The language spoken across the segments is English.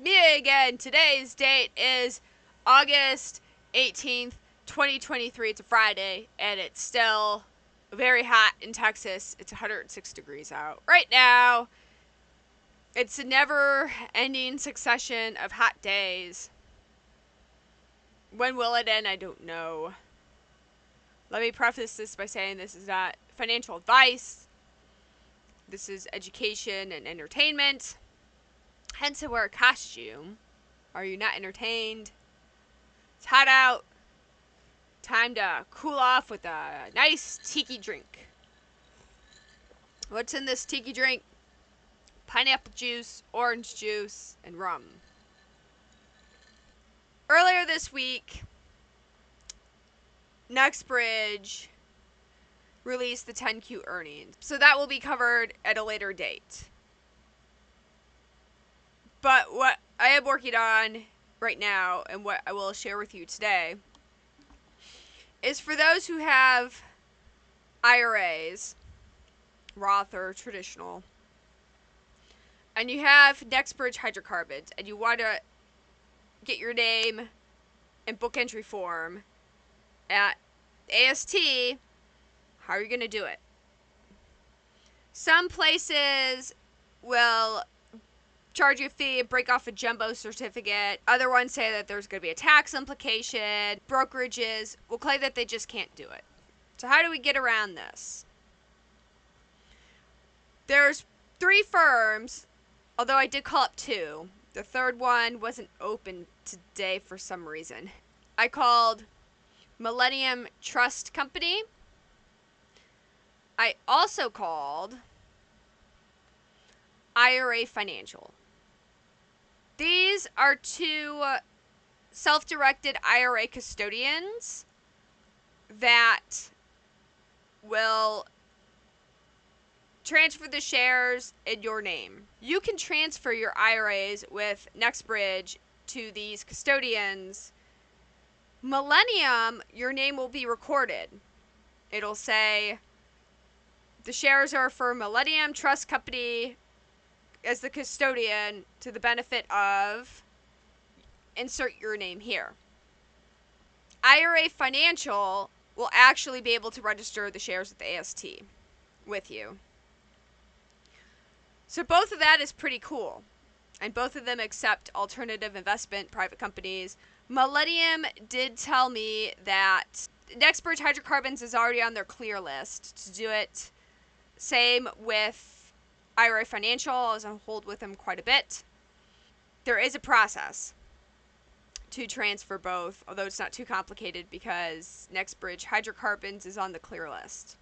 me again. Today's date is August 18th, 2023. It's a Friday, and it's still very hot in Texas. It's 106 degrees out right now. It's a never-ending succession of hot days. When will it end? I don't know. Let me preface this by saying this is not financial advice. This is education and entertainment. Hence, I wear a costume. Are you not entertained? It's hot out. Time to cool off with a nice tiki drink. What's in this tiki drink? Pineapple juice, orange juice, and rum. Earlier this week, NextBridge released the 10Q earnings. So that will be covered at a later date. But what I am working on right now, and what I will share with you today, is for those who have IRAs, Roth or traditional, and you have NextBridge Hydrocarbons, and you want to get your name and book entry form at AST, how are you going to do it? Some places will charge you a fee and break off a jumbo certificate. Other ones say that there's going to be a tax implication. Brokerages will claim that they just can't do it. So how do we get around this? There's 3 firms, although I did call up 2. The third one wasn't open today for some reason. I called Millennium Trust Company. I also called IRA Financial. These are 2 self-directed IRA custodians that will transfer the shares in your name. You can transfer your IRAs with NextBridge to these custodians. Millennium, your name will be recorded. It'll say the shares are for Millennium Trust Company as the custodian to the benefit of, insert your name here. IRA Financial will actually be able to register the shares at the AST with you. So both of that is pretty cool. And both of them accept alternative investment private companies. Millennium did tell me that NextBridge Hydrocarbons is already on their clear list to do it. Same with IRA Financial. I was on hold with them quite a bit. There is a process to transfer both, although it's not too complicated because NextBridge Hydrocarbons is on the clear list.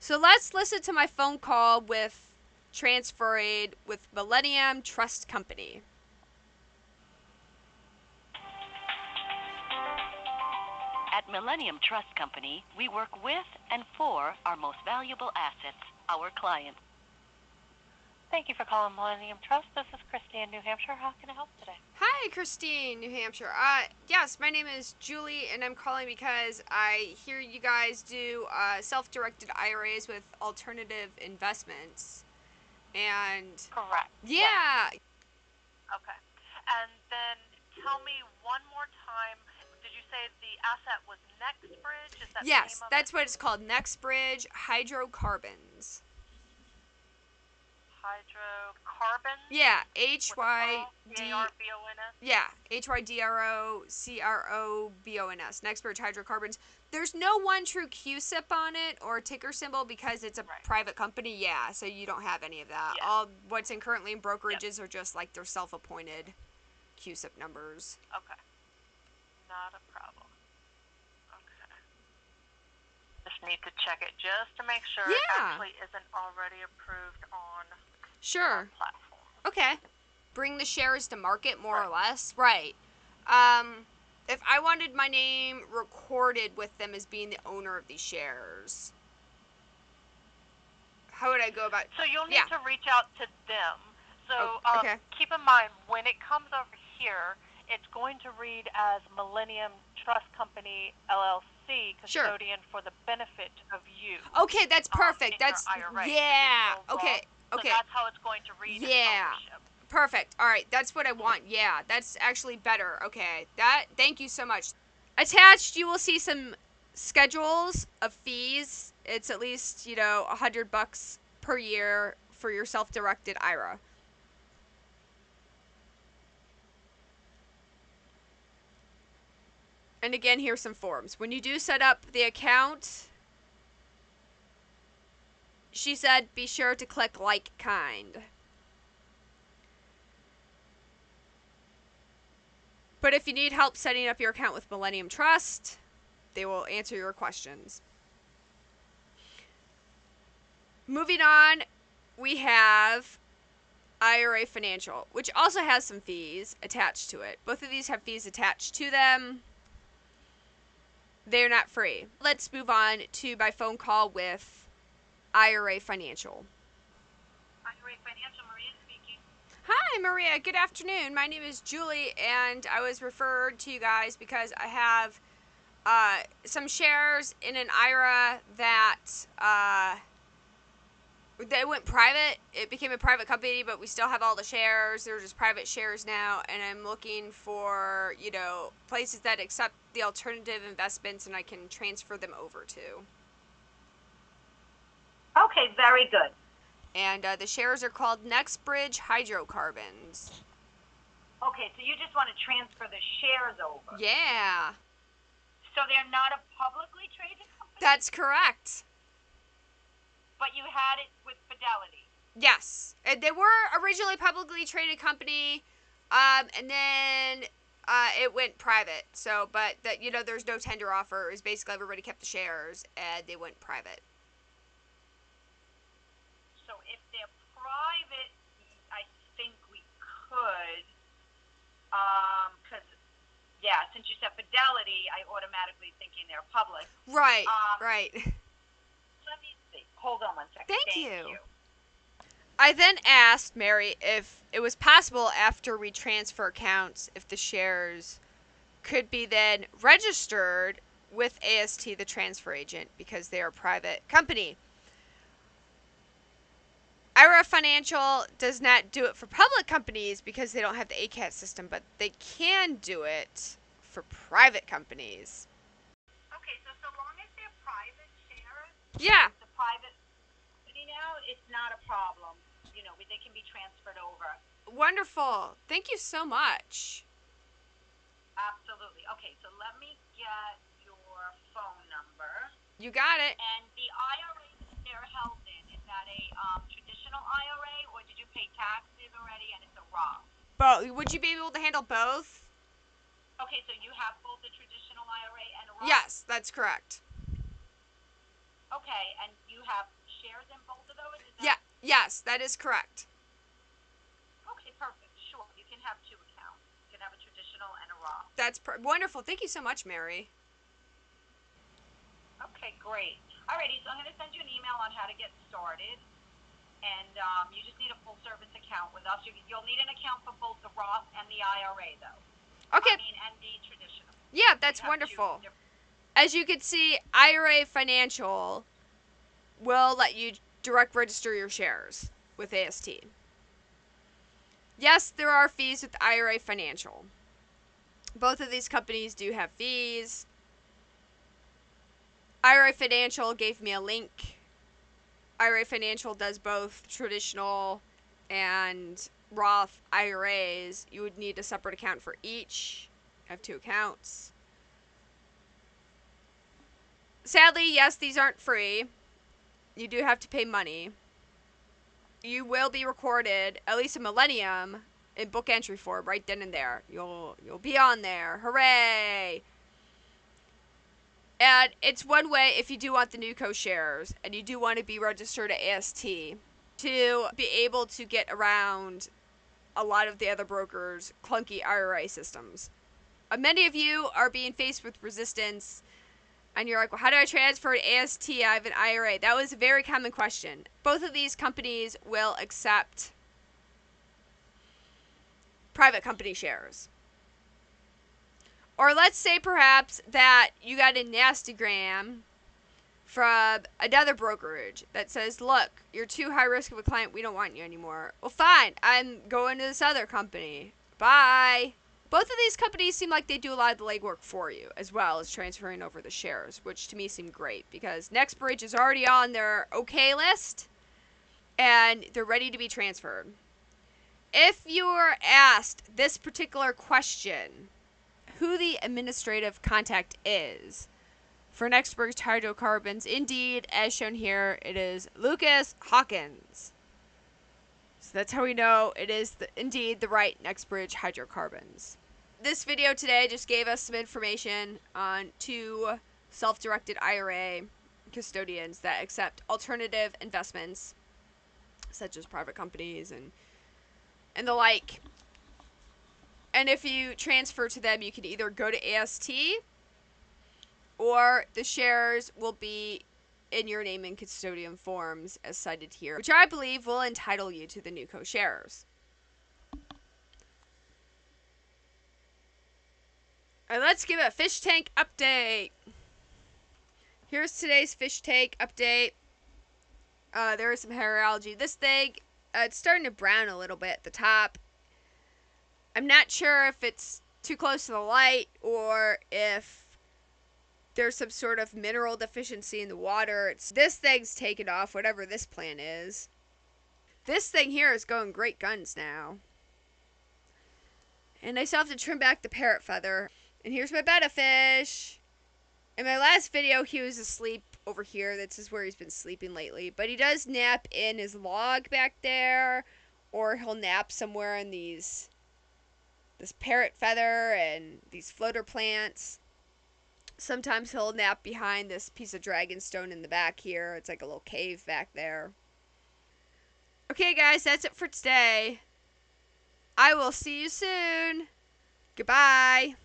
So let's listen to my phone call with transferring with Millennium Trust Company. At Millennium Trust Company, we work with and for our most valuable assets, our clients. Thank you for calling Millennium Trust. This is Christine, New Hampshire. How can I help today? Hi, Christine, New Hampshire. Yes, my name is Julie, and I'm calling because I hear you guys do self-directed IRAs with alternative investments. And Correct. yeah. Okay. And then tell me one more time, did you say the asset was NextBridge? Is that Yes, the name of that's it? what it's called, NextBridge Hydrocarbons. Hydrocarbons? Yeah, H-Y-D-R-B-O-N-S? Yeah, HYDROCROBONS. NextBridge Hydrocarbons. There's no one true QSIP on it or ticker symbol because it's a private company. Yeah, so you don't have any of that. Yeah. All what's in currently in brokerages are just like their self-appointed QSIP numbers. Okay. Not a problem. Okay. Just need to check it just to make sure it actually isn't already approved on Sure. our platform. Okay. Bring the shares to market, more or less. Right. If I wanted my name recorded with them as being the owner of these shares, how would I go about? So you'll need to reach out to them. So keep in mind, when it comes over here, it's going to read as Millennium Trust Company, LLC, custodian for the benefit of you. Okay, that's perfect. In that's your IRA. yeah. Okay. So that's how it's going to read. Yeah. Perfect. All right, that's what I want. Yeah, that's actually better. Okay, thank you so much. Attached, you will see some schedules of fees. It's at least, $100 per year for your self-directed IRA. And again, here's some forms. When you do set up the account, she said be sure to click like kind. But if you need help setting up your account with Millennium Trust, they will answer your questions. Moving on, we have IRA Financial, which also has some fees attached to it. Both of these have fees attached to them. They're not free. Let's move on to my phone call with IRA Financial. IRA Financial, Maria speaking. Hi, Maria. Good afternoon. My name is Julie, and I was referred to you guys because I have some shares in an IRA that they went private. It became a private company, but we still have all the shares. They're just private shares now, and I'm looking for, places that accept the alternative investments and I can transfer them over to. Okay, very good. And the shares are called NextBridge Hydrocarbons. Okay, so you just want to transfer the shares over. Yeah. So they're not a publicly traded company? That's correct. But you had it with Fidelity. Yes. And they were originally a publicly traded company, and then it went private. So, but there's no tender offers. Basically, everybody kept the shares, and they went private. So if they're private, I think we could, because, since you said Fidelity, I automatically thinking they're public. Right, right. Let me see. Hold on one second. Thank you. I then asked Mary if it was possible after we transfer accounts if the shares could be then registered with AST, the transfer agent, because they are a private company. IRA Financial does not do it for public companies because they don't have the ACAT system, but they can do it for private companies. Okay, so long as they're private shares, yeah, the private company now, it's not a problem. They can be transferred over. Wonderful. Thank you so much. Absolutely. Okay, so let me get your phone number. You got it. And the IRA that they're held in, is that a traditional IRA, or did you pay taxes already and it's a Roth? Both. Would you be able to handle both? Okay, so you have both a traditional IRA and a Roth? Yes, that's correct. Okay, and you have shares in both of those? Yes, that is correct. Okay, perfect. Sure, you can have two accounts. You can have a traditional and a Roth. That's wonderful. Thank you so much, Mary. Okay, great. Alrighty, so I'm going to send you an email on how to get started. And you just need a full service account with us. You'll need an account for both the Roth and the IRA, though. Okay. And the traditional. Yeah, that's wonderful. As you can see, IRA Financial will let you direct register your shares with AST. Yes, there are fees with IRA Financial. Both of these companies do have fees. IRA Financial gave me a link. IRA Financial does both traditional and Roth IRAs. You would need a separate account for each. Have two accounts. Sadly, yes, these aren't free. You do have to pay money. You will be recorded, at least in Millennium, in book entry form right then and there. You'll be on there. Hooray! And it's one way if you do want the newco shares and you do want to be registered at AST to be able to get around a lot of the other brokers' clunky IRA systems. Many of you are being faced with resistance and you're like, well, how do I transfer to AST? I have an IRA. That was a very common question. Both of these companies will accept private company shares. Or let's say perhaps that you got a nastygram from another brokerage that says, look, you're too high risk of a client, we don't want you anymore. Well, fine, I'm going to this other company. Bye. Both of these companies seem like they do a lot of the legwork for you, as well as transferring over the shares, which to me seemed great, because NextBridge is already on their okay list, and they're ready to be transferred. If you are asked this particular question, who the administrative contact is for NextBridge Hydrocarbons, indeed, as shown here, it is Lucas Hawkins. So that's how we know it is indeed the right NextBridge Hydrocarbons. This video today just gave us some information on 2 self-directed IRA custodians that accept alternative investments, such as private companies and the like. And if you transfer to them, you can either go to AST, or the shares will be in your name and custodian forms as cited here, which I believe will entitle you to the newco shares. And let's give a fish tank update. Here's today's fish tank update. There is some hair algae. This thing, it's starting to brown a little bit at the top. I'm not sure if it's too close to the light or if there's some sort of mineral deficiency in the water. This thing's taken off, whatever this plant is. This thing here is going great guns now. And I still have to trim back the parrot feather. And here's my betta fish. In my last video, he was asleep over here. This is where he's been sleeping lately. But he does nap in his log back there. Or he'll nap somewhere in this parrot feather and these floater plants. Sometimes he'll nap behind this piece of dragonstone in the back here. It's like a little cave back there. Okay, guys, that's it for today. I will see you soon. Goodbye.